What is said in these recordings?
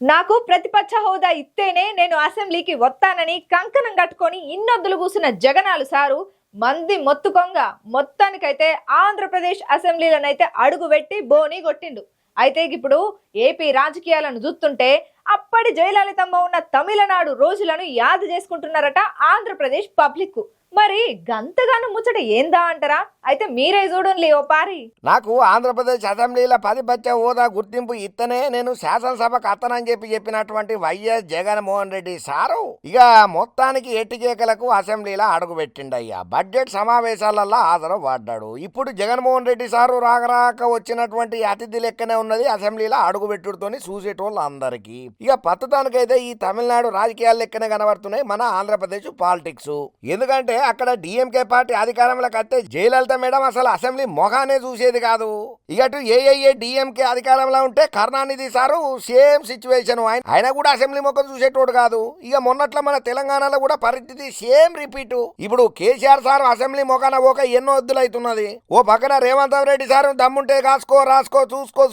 నాకు ప్రతిపక్ష హోదా ఇస్తేనే నేను అసెంబ్లీకి వస్తానని కంకణం కట్టుకొని ఇన్నొద్దులు కూసిన జగనాలు సారు మంది మొత్తుకొంగ మొత్తానికైతే ఆంధ్రప్రదేశ్ అసెంబ్లీలోనైతే అడుగు పెట్టి బోని కొట్టిండు. అయితే ఇప్పుడు ఏపీ రాజకీయాలను చూస్తుంటే అప్పటి జయలలితమ్మ ఉన్న తమిళనాడు రోజులను యాద చేసుకుంటున్నారట ఆంధ్రప్రదేశ్ పబ్లిక్. మరి గంతగాను ముచ్చట ఏందా అంటారా? అయితే మీరే చూడండి ఓ పారి. నాకు ఆంధ్రప్రదేశ్ అసెంబ్లీలో 10 హోదా గుర్తింపు ఇత్తనే నేను శాసనసభకు అత్తనని చెప్పినటువంటి వైఎస్ జగన్మోహన్ రెడ్డి సారు ఇక మొత్తానికి ఎట్టికేకలకు అసెంబ్లీలో అడుగుపెట్టిండయ్యా. బడ్జెట్ సమావేశాలలో హాజరు పడ్డాడు. ఇప్పుడు జగన్మోహన్ రెడ్డి సారు రాక వచ్చినటువంటి అతిథి లెక్కనే ఉన్నది అసెంబ్లీలో అడుగుపెట్టుడుతోని చూసేటోళ్ళు అందరికీ. ఇక పత్తదానికైతే ఈ తమిళనాడు రాజకీయాల లెక్కనే కనబడుతున్నాయి మన ఆంధ్రప్రదేశ్ పాలిటిక్స్. ఎందుకంటే అక్కడ డిఎంకే పార్టీ అధికారంలోకి వస్తే జయలలిత మేడం అసలు అసెంబ్లీ మొగానే చూసేది కాదు. ఇటు ఏఐఏ డిఎంకే అధికారంలో ఉంటే కరుణానిధి సారు సేమ్ సిచ్యువేషన్, ఆయన కూడా అసెంబ్లీ మొక్క చూసేటోడు కాదు. ఇక మొన్నట్లో మన తెలంగాణలో కూడా పరిస్థితి సేమ్ రిపీట్. ఇప్పుడు కేసీఆర్ సార్ అసెంబ్లీ మొఖాన ఒక ఎన్నో వద్దులైతున్నది. ఓ పక్కన రేవంత్ రెడ్డి సార్ దమ్ముంటే కాసుకో రాసుకో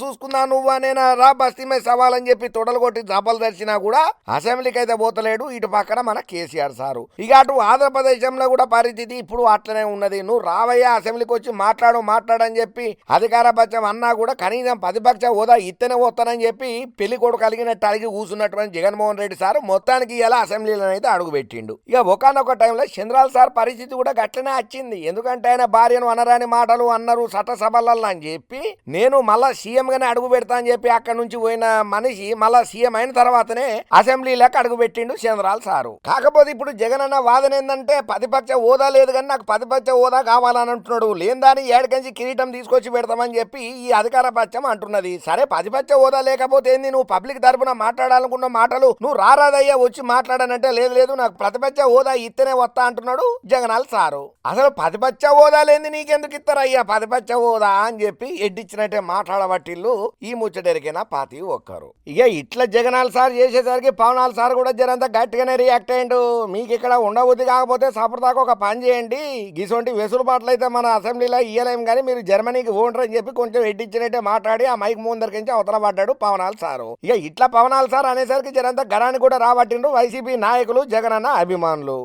చూసుకుందా నువ్వు అనేనా రా బస్తీ మీద సవాలని చెప్పి తొడలు కొట్టి జబ్బలు తెచ్చినా కూడా అసెంబ్లీకి అయితే పోతలేడు. ఇటు పక్కన మన కేసీఆర్ సారు. ఇక అటు ఆంధ్రప్రదేశంలో కూడా పరిస్థితి ఇప్పుడు అట్లనే ఉన్నది. నువ్వు రావయ్యా అసెంబ్లీకి వచ్చి మాట్లాడని చెప్పి అధికార పక్షం అన్నా కూడా కనీసం 10 హోదా ఇత్తనే వస్తానని చెప్పి పెళ్లి కొడుకు కలిగినట్టు అడిగి కూర్చున్నటువంటి జగన్మోహన్ రెడ్డి సార్ మొత్తానికి ఇలా అసెంబ్లీలో అయితే అడుగు పెట్టిండు. ఇక ఒకనొక టైంలో చంద్రాల సార్ పరిస్థితి కూడా గట్లనే వచ్చింది. ఎందుకంటే ఆయన భార్యను అనరాని మాటలు అన్నారు చట్టసభలలో అని చెప్పి నేను మళ్ళా సీఎం గానే అడుగు పెడతా అని చెప్పి అక్కడ నుంచి పోయిన మనిషి మళ్ళా సీఎం అయిన తర్వాతనే అసెంబ్లీలోకి అడుగు పెట్టిండు చంద్రాల సారు. కాకపోతే ఇప్పుడు జగన్ అన్న వాదన ఏంటంటే 10 హోదా లేదు కానీ నాకు 10 హోదా కావాలని అంటున్నాడు. లేదని ఏడకంచి కిరీటం తీసుకొచ్చి పెడతామని చెప్పి ఈ అధికార పక్షం అంటున్నది. సరే 10 హోదా లేకపోతే ఏంది, నువ్వు పబ్లిక్ తరఫున మాట్లాడాలనుకున్న మాటలు నువ్వు రారాదయ్యా వచ్చి మాట్లాడనంటే లేదు నాకు 10 హోదా ఇస్తేనే వస్తా అంటున్నాడు జగనాల్ సారు. అసలు 10 హోదా లేని నీకెందుకు ఇస్తారయ్యా 10 హోదా అని చెప్పి ఎడ్డిచ్చినట్టే మాట్లాడబట్టిల్లు ఈ ముచ్చటెరికైనా పాతి ఒక్కరు. ఇక ఇట్లా జగనాల్ సార్ చేసేసరికి పవనాల్ సార్ కూడా జరంతా గట్టిగానే రియాక్ట్ అయ్యిండు. మీకు ఇక్కడ ఉండబుద్ధి కాకపోతే సపరదాకా ఒక పని చేయండి, గిసొంటి వెసులుబాట్లు అయితే మన అసెంబ్లీలో ఇయ్యలేం కానీ మీరు జర్మనీకి ఓండ్రు అని చెప్పి కొంచెం ఎడ్డిచ్చినట్టే మాట్లాడి ఆ మైక్ ముందరికి అవతల పడ్డాడు పవనాల్ సారు. ఇక ఇట్లా పవనాల్ సార్ అనేసరికి జరంతా గడాన్ని కూడా రాబట్టిండు వైసీపీ నాయకులు జగనన్న అభిమానులు.